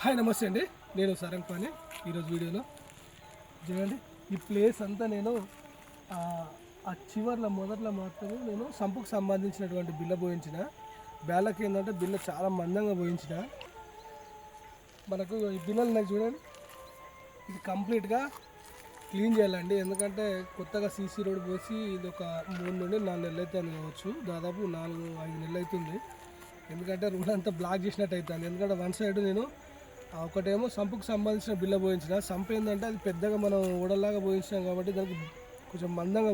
Hi నమస్తే అండి, నేను సారంగపాణి. ఈరోజు వీడియోలో చూడండి, ఈ ప్లేస్ అంతా నేను ఆ చివర్ల మొదట్లో మాత్రమే నేను సంపుకు సంబంధించినటువంటి బిల్ల పోయించిన. బేళ్ళకి ఏంటంటే బిల్ల చాలా మందంగా పోయించిన. మనకు ఈ బిల్లలు ఉన్నాయి చూడండి, ఇది కంప్లీట్గా క్లీన్ చేయాలండి. ఎందుకంటే కొత్తగా సీసీ రోడ్ పోసి ఇది ఒక 3 నుండి 4 నెలలు అవుతుంది కావచ్చు, దాదాపు 4-5 నెలలు అవుతుంది. ఎందుకంటే రోడ్ అంతా బ్లాక్ చేసినట్టు అవుతుంది. ఎందుకంటే వన్ సైడ్ నేను ఒకటేమో సంపుకు సంబంధించిన బిల్ల పోయించిన. సంపు ఏంటంటే అది పెద్దగా మనం ఓడల్లాగా పోయించినాం కాబట్టి దానికి కొంచెం మందంగా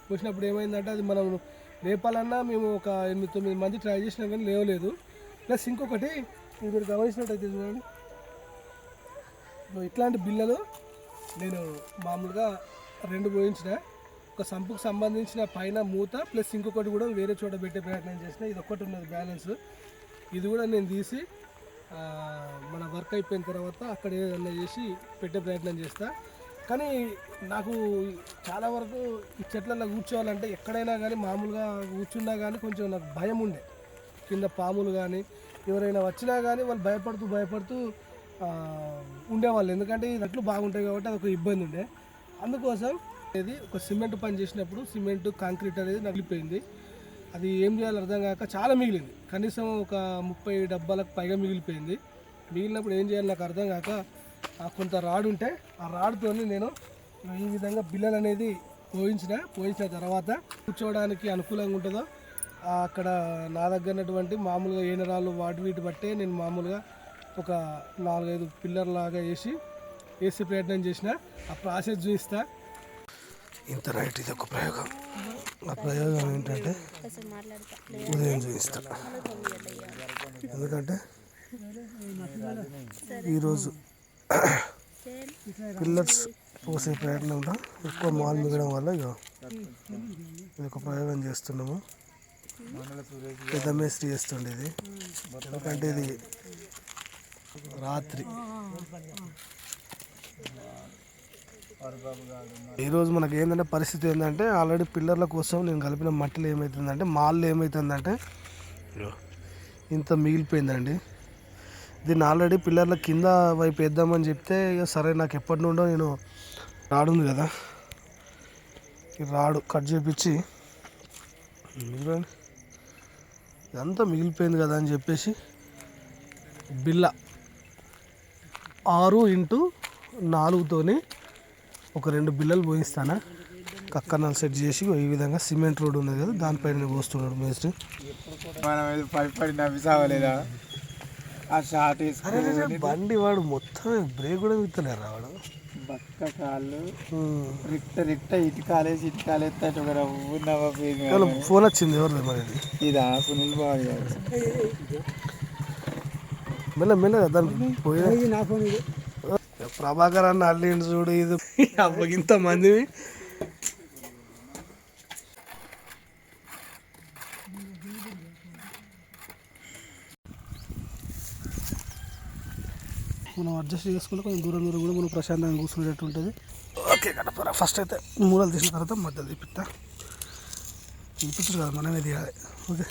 పోసినప్పుడు ఏమైందంటే అది మనం లేపాలన్నా మేము ఒక 8-9 మంది ట్రై చేసినాం కానీ లేవలేదు. ప్లస్ ఇంకొకటి మీరు గమనించినట్టయితే చూడండి, ఇట్లాంటి బిల్లలు నేను మామూలుగా 2 పోయించిన. ఒక సంపుకు సంబంధించిన పైన మూత ప్లస్ ఇంకొకటి కూడా వేరే చోట పెట్టే ప్రయత్నం చేసిన. ఇది ఒక్కటి ఉన్నది బ్యాలెన్స్, ఇది కూడా నేను తీసి మన వర్క్ అయిపోయిన తర్వాత అక్కడ ఏదన్నా చేసి పెట్టే ప్రయత్నం చేస్తా. కానీ నాకు చాలా వరకు ఈ చెట్లలో కూర్చోవాలంటే ఎక్కడైనా కానీ మామూలుగా కూర్చున్నా కానీ కొంచెం నాకు భయం ఉండే. కింద పాములు కానీ ఎవరైనా వచ్చినా కానీ వాళ్ళు భయపడుతూ ఉండేవాళ్ళు. ఎందుకంటే ఈ రెట్లు బాగుంటాయి కాబట్టి అదొక ఇబ్బంది ఉండే. అందుకోసం ఇది ఒక సిమెంట్ పని చేసినప్పుడు సిమెంట్ కాంక్రీట్ అనేది నగిలిపోయింది. అది ఏం చేయాలో అర్థం కాక చాలా మిగిలింది, కనీసం ఒక 30 డబ్బాలకు పైగా మిగిలిపోయింది. మిగిలినప్పుడు ఏం చేయాలి నాకు అర్థం కాక కొంత రాడు ఉంటే ఆ రాడుతో నేను ఈ విధంగా బిల్లలు అనేది పోయించిన తర్వాత కూర్చోవడానికి అనుకూలంగా ఉంటుందో అక్కడ నా దగ్గరటువంటి మామూలుగా ఏనరాళ్ళు వీటి బట్టే నేను మామూలుగా ఒక 4-5 పిల్లర్ లాగా వేసి ప్రయత్నం చేసిన. ఆ ప్రాసెస్ చూపిస్తా. ఇంత రైట్, ఇది ఒక ప్రయోగం. ఆ ప్రయోగం ఏంటంటే ఉదయం చూపిస్తా. ఎందుకంటే ఈరోజు పిల్లర్స్ పోసే ప్రయత్నంలో ఎక్కువ మాల్ మిగడం వల్ల ఇది ఒక ప్రయోగం చేస్తున్నాము. పెద్ద మేస్త్రి చేస్తుండే ఇది. ఎందుకంటే ఇది రాత్రి ఈరోజు మనకి ఏంటంటే పరిస్థితి ఏంటంటే ఆల్రెడీ పిల్లర్ల కోసం నేను కలిపిన మట్టిలో ఏమవుతుందంటే మాల్లో ఏమవుతుందంటే ఇంత మిగిలిపోయిందండి. దీన్ని ఆల్రెడీ పిల్లర్ల కింద వైపు వేద్దామని చెప్తే ఇక సరే నాకు ఎప్పటి నుండో నేను రాడు ఉంది కదా, ఈ రాడు కట్ చేపించి ఇదంతా మిగిలిపోయింది కదా అని చెప్పేసి బిల్ల 6x4తోని ఒక 2 బిల్లలు పోయిస్తాను. కక్కన సెట్ చేసి ఈ విధంగా సిమెంట్ రోడ్ ఉంది కదా దానిపైన పోస్తున్నాడు మేస్త్రి. బండి వాడు మొత్తం బ్రేక్ కూడా విత్తలేరు వాడు. బక్క కాళ్ళు రిట్ట ఇటుకాలేసి ఫోన్ వచ్చింది ఎవరిది మరి? ఇదా సునీల్ బాబు గారు. మెల్లగా దాన్ని పోయి నా ఫోన్ ఇది ప్రభాకర్ అన్న అల్లిండి చూడు. ఇది ఇంతమంది మనం అడ్జస్ట్ చేసుకుంటే కొంచెం దూరం కూడా మనం ప్రశాంతంగా కూర్చునేటట్టు ఉంటుంది. ఓకే కదా, ఫస్ట్ అయితే మూలలు తీసిన తర్వాత మధ్యలో తీపిచ్చు కదా, మనమే తీయాలి. ఓకే,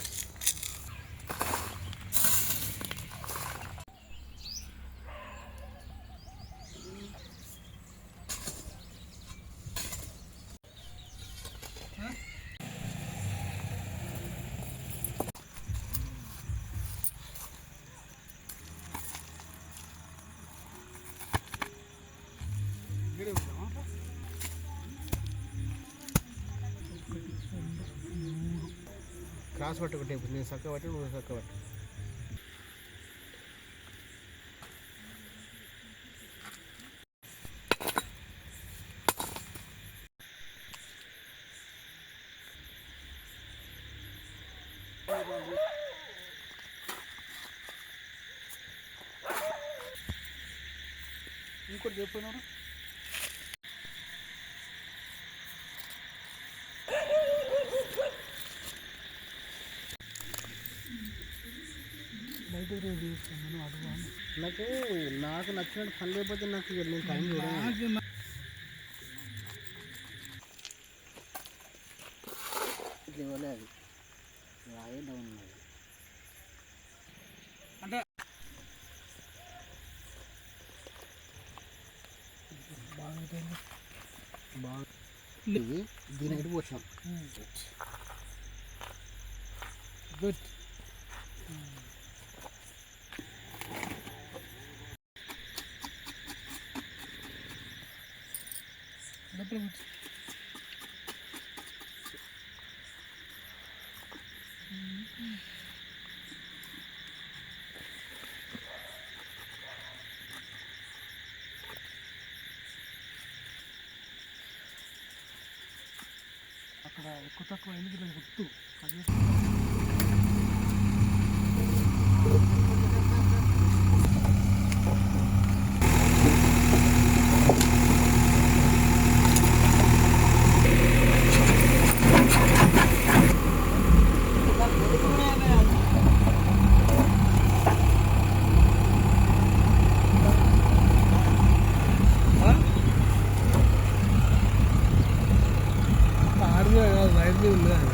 క్రాస్ పట్టుకుంటే నేను చక్క పట్టి నువ్వు చక్క పట్టు. ఇంకోటి చెప్పినారు నాకు నచ్చినట్టు పని లేకపోతే నాకు నేను టైం చూడాలి. అది దీని ఎటు పోసాం గుడ్. అక్కడ ఎక్కువ తక్కువ ఎందుకు లేదు గుర్తు అది ఆడితే కాదు రైట్ మీద ఉంది అది.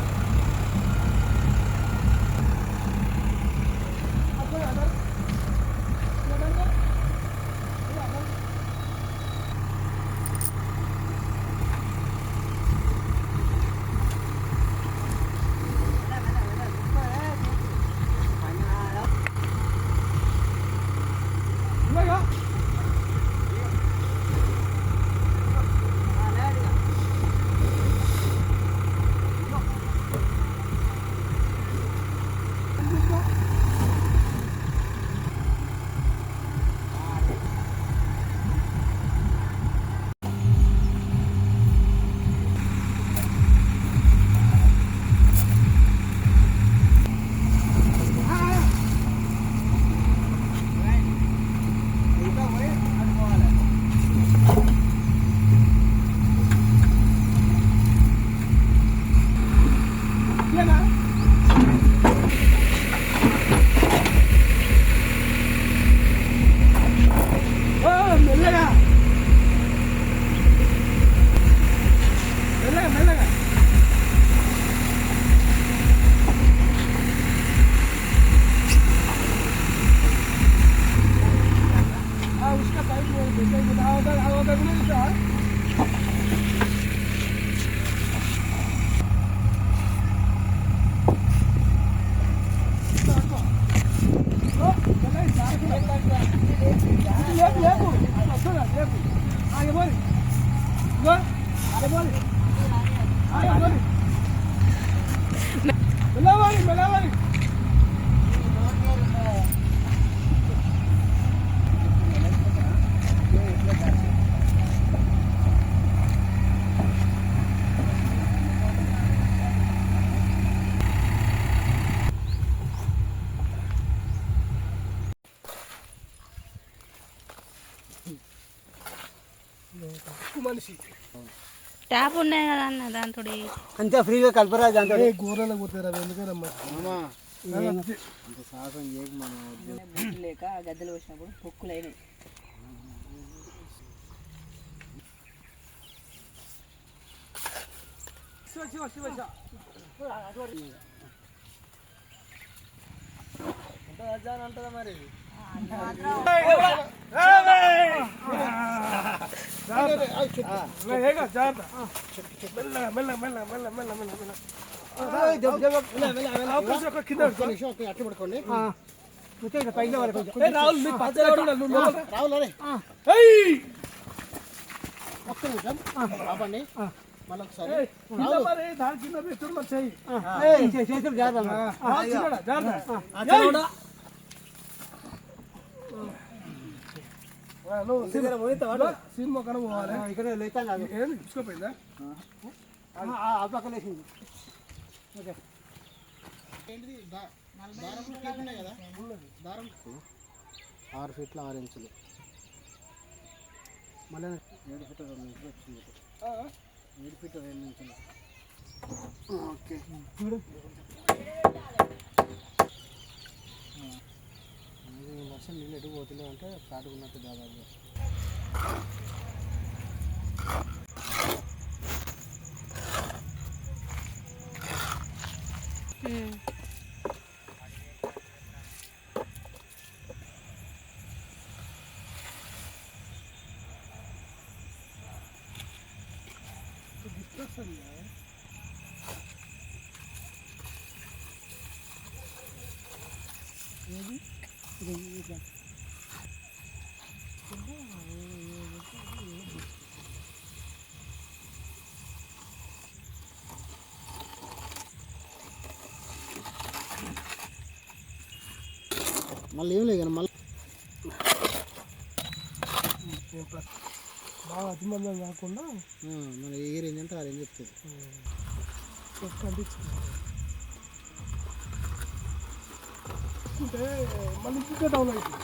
మెల్లగా మెల్లగా మెల్లగా उसका पाइप होगा మెల్లవారి మనిషి ట్యాప్ ఉన్నాయి కదా అన్న దాంతో అంతే ఫ్రీగా కలపరా దాంతో గోరలకు పోతారా ఎందుకనమ్మా అంత సాహసం చేయకు మనం లేక గద్దెలు వచ్చినప్పుడు పొక్కులు అయినాయి. ఉంటుందా మరి అట్టు పడుకోండి రావులే ఒక్క నిమిషం బాబండి మళ్ళీ ఒకసారి చేతులు జాగ్రత్త సినిమా కన పోవాలి ఇక్కడ లేతాను ఏంది ఇచ్చుకోపోయిందా ఆ పక్కన వేసింది ఓకే ఏంటిది దారం కదా దారం 6 ఫీట్ల 6 ఇంచులు మళ్ళీ 7 ఫీట్ల 2 ఇంచులు వచ్చింది 7 ఫీట్ల 2 ఇంచులు ఓకే చూడు వర్షం నీళ్ళు ఎటు పోతుండే అంటే చాటుకున్నట్టు దాదాపు వస్తుంది మళ్ళీ ఏం లేదు కానీ మళ్ళీ బాగా అతిమందం కాకుండా మన ఏ రేంజ్ అంటే ఆ రేంజ్ చెప్తుంది. అంటే మళ్ళీ ఇంకా డౌన్ అవుతుంది.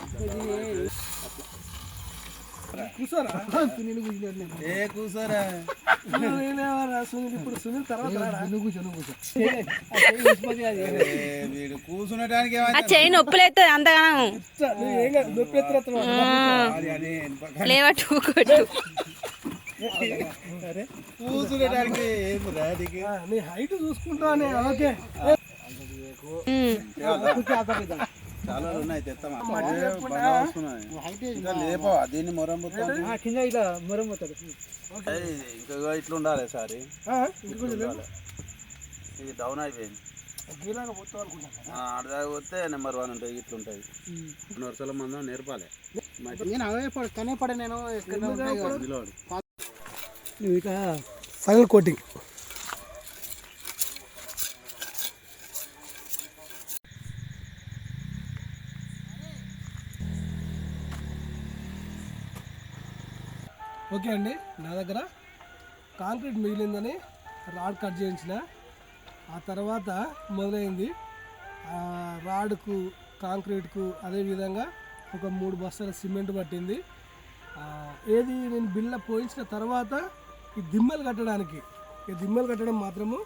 కూర్చోరా సునీల్ కూర్చున్నాడు. ఏ కూర్చోరా సునీల్ ఇప్పుడు సునీల్ తర్వాత నువ్వు కూర్చో వీడు కూర్చునడానికి ఆ చెయ్యి నొప్పులేస్తుంది అంతగానం ఏం కాదు నొప్పి లేవట్టు కొట్టు. కూర్చునడానికి ఏం రాడికి నీ హైట్ చూసుకుంటానే. ఓకే చాలా ఉన్నాయి తెస్తామా ఇంకా లేపా దీన్ని మొరంబుతా కింద ఇలా మొరం పోతాడు. ఇంకా ఇట్లా ఉండాలి సారీ ఇది డౌన్ అయిపోయింది. ఆడదాకా పోతే నెంబర్ 1 ఉంటాయి ఇట్లా ఉంటాయి. 2 వరుసల మందం నేర్పాలి. నేను అవే కనే పడే నేను నువ్వు ఇక ఫైనల్ కోటింగ్ ఓకే అండి. నా దగ్గర కాంక్రీట్ మిగిలిందని రాడ్ కట్ చేయించిన. ఆ తర్వాత మొదలైంది రాడ్కు కాంక్రీట్కు అదేవిధంగా ఒక 3 బస్తాల సిమెంట్ పట్టింది. ఏది నేను బిల్ల పోయించిన తర్వాత ఈ దిమ్మలు కట్టడానికి ఈ దిమ్మలు కట్టడం మాత్రము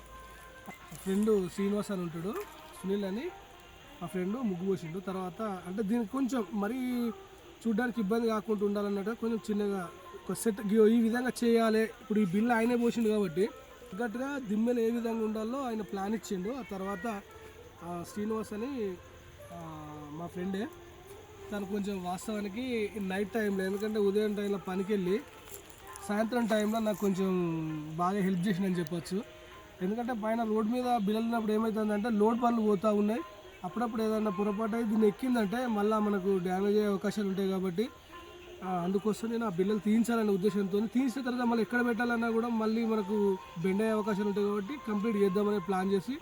ఫ్రెండ్ శ్రీనివాస్ అని ఉంటాడు, సునీల్ అని మా ఫ్రెండ్ ముగ్గు పోసిండు. తర్వాత అంటే దీనికి కొంచెం మరీ చూడడానికి ఇబ్బంది కాకుండా ఉండాలన్నట్టు కొంచెం చిన్నగా ఒక సెట్ ఈ విధంగా చేయాలి. ఇప్పుడు ఈ బిల్లు ఆయనే పోసిండు కాబట్టి తగ్గట్టుగా దిమ్మెలు ఏ విధంగా ఉండాలో ఆయన ప్లాన్ ఇచ్చిండు. ఆ తర్వాత శ్రీనివాస్ అని మా ఫ్రెండే తను కొంచెం వాస్తవానికి నైట్ టైంలో, ఎందుకంటే ఉదయం టైంలో పనికి వెళ్ళి సాయంత్రం టైంలో నాకు కొంచెం బాగా హెల్ప్ చేసిందని చెప్పొచ్చు. ఎందుకంటే పైన రోడ్ మీద బిల్లలున్నప్పుడు ఏమవుతుందంటే లోడ్ పనులు పోతూ ఉన్నాయి. అప్పుడప్పుడు ఏదైనా పొరపాటు అయి దీన్ని ఎక్కిందంటే మళ్ళీ మనకు డ్యామేజ్ అయ్యే అవకాశాలు ఉంటాయి కాబట్టి అందుకోసం నేను ఆ బిల్లలు తీయించాలనే ఉద్దేశంతో తీసిన తర్వాత మళ్ళీ ఎక్కడ పెట్టాలన్నా కూడా మళ్ళీ మనకు బెండ్ అయ్యే అవకాశాలు ఉంటాయి కాబట్టి కంప్లీట్ చేద్దామని ప్లాన్ చేసి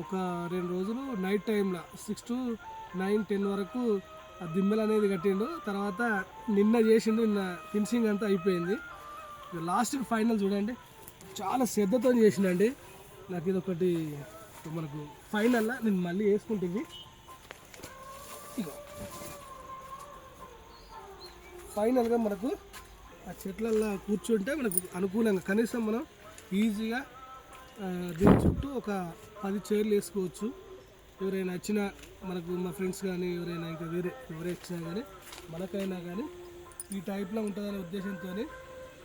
ఒక 2 రోజులు నైట్ టైంలో 6 to 9, 10 వరకు ఆ దిమ్మెలు అనేది కట్టిండు. తర్వాత నిన్న చేసిండు. నిన్న ఫినిషింగ్ అంతా అయిపోయింది. లాస్ట్ ఫైనల్ చూడండి చాలా శ్రద్ధతో చేసిండండి. నాకు ఇది ఒకటి మనకు ఫైనల్లో నేను మళ్ళీ వేసుకుంటుంది. ఇగో ఫైనల్గా మనకు ఆ చెట్లల్లో కూర్చుంటే మనకు అనుకూలంగా కనీసం మనం ఈజీగా దీని చుట్టూ ఒక 10 చైర్లు వేసుకోవచ్చు. ఎవరైనా వచ్చినా మనకు మా ఫ్రెండ్స్ కానీ ఎవరైనా ఇంకా వేరే ఎవరైనా వచ్చినా కానీ మనకైనా కానీ ఈ టైప్లో ఉంటుందనే ఉద్దేశంతో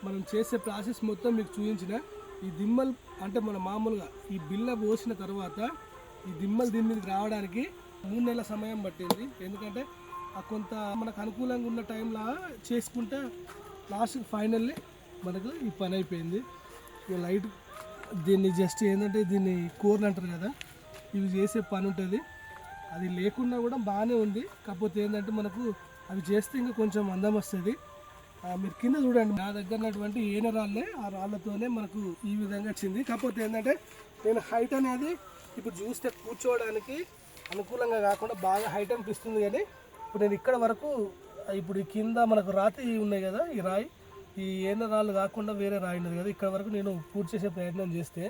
మనం చేసే ప్రాసెస్ మొత్తం మీకు చూపించిన. ఈ దిమ్మలు అంటే మన మామూలుగా ఈ బిల్ల పోసిన తర్వాత ఈ దిమ్మలు దీని మీదకి రావడానికి 3 నెలల సమయం పట్టింది. ఎందుకంటే కొంత మనకు అనుకూలంగా ఉన్న టైంలో చేసుకుంటే లాస్ట్ ఫైనల్లీ మనకు ఈ పని అయిపోయింది. ఇక లైట్ దీన్ని జస్ట్ ఏంటంటే దీన్ని కోర్లు అంటారు కదా, ఇవి చేసే పని ఉంటుంది. అది లేకుండా కూడా బాగానే ఉంది. కాకపోతే ఏంటంటే మనకు అవి చేస్తే ఇంకా కొంచెం అందం వస్తుంది. మీరు కింద చూడండి నా దగ్గర ఉన్నటువంటి ఏన రాళ్ళే, ఆ రాళ్ళతోనే మనకు ఈ విధంగా వచ్చింది. కాకపోతే ఏంటంటే నేను హైట్ అనేది ఇప్పుడు చూస్తే కూర్చోవడానికి అనుకూలంగా కాకుండా బాగా హైట్ అనిపిస్తుంది. కానీ ఇప్పుడు నేను ఇక్కడ వరకు ఇప్పుడు ఈ కింద మనకు రాతి ఉన్నాయి కదా, ఈ రాయి ఈ ఏన రాళ్ళు కాకుండా వేరే రాయి ఉన్నది కదా, ఇక్కడ వరకు నేను పూర్తి చేసే ప్రయత్నం చేస్తే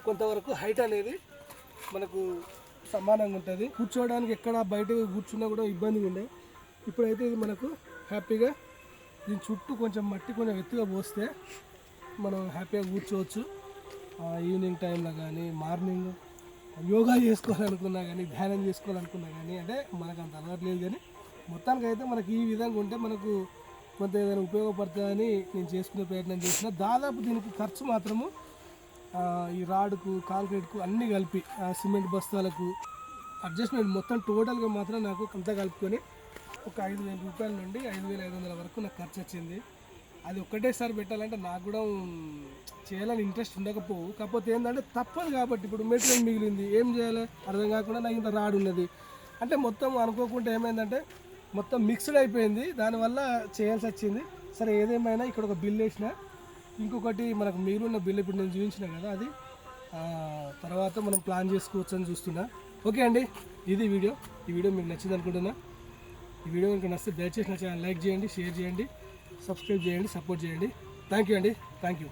కొంతవరకు హైట్ అనేది మనకు సమానంగా ఉంటుంది. కూర్చోవడానికి ఎక్కడ బయట కూర్చున్నా కూడా ఇబ్బందిగా ఉండే. ఇప్పుడైతే ఇది మనకు హ్యాపీగా దీని చుట్టూ కొంచెం మట్టి కొంచెం ఎత్తుగా పోస్తే మనం హ్యాపీగా కూర్చోవచ్చు. ఈవినింగ్ టైంలో కానీ మార్నింగ్ యోగా చేసుకోవాలనుకున్నా కానీ ధ్యానం చేసుకోవాలనుకున్నా కానీ అంటే మనకు అంత అలవాటు లేదు. కానీ మొత్తానికి అయితే మనకి ఈ విధంగా ఉంటే మనకు కొంత ఏదైనా ఉపయోగపడుతుందని నేను చేసుకునే ప్రయత్నం చేసిన. దాదాపు దీనికి ఖర్చు మాత్రము ఈ రాడ్కు కాంక్రీట్కు అన్నీ కలిపి సిమెంట్ బస్తాలకు అడ్జస్ట్మెంట్ మొత్తం టోటల్గా మాత్రం నాకు అంతా కలుపుకొని ఒక 5,000 రూపాయల నుండి 5,500 వరకు నాకు ఖర్చు వచ్చింది. అది ఒక్కటేసారి పెట్టాలంటే నాకు కూడా చేయాలని ఇంట్రెస్ట్ ఉండకపోవు. కాకపోతే ఏంటంటే తప్పదు కాబట్టి ఇప్పుడు మెటీరియల్ మిగిలింది, ఏం చేయాలి అర్థం కాకుండా నాకు ఇంత రాడు ఉన్నది అంటే మొత్తం అనుకోకుండా ఏమైందంటే మొత్తం మిక్స్డ్ అయిపోయింది, దానివల్ల చేయాల్సి వచ్చింది. సరే ఏదేమైనా ఇక్కడ ఒక బిల్ వేసిన, ఇంకొకటి మనకు మిగిలిన బిల్ ఇప్పుడు నేను చూపించిన కదా, అది తర్వాత మనం ప్లాన్ చేసుకోవచ్చు అని చూస్తున్నా. ఓకే అండి, ఇది ఈ వీడియో మీకు నచ్చింది అనుకుంటున్నా. ఈ వీడియో కనుక నచ్చితే దయచేసి నా ఛానల్ లైక్ చేయండి, షేర్ చేయండి, సబ్స్క్రైబ్ చేయండి, సపోర్ట్ చేయండి. థ్యాంక్ యూ అండి, థ్యాంక్ యూ.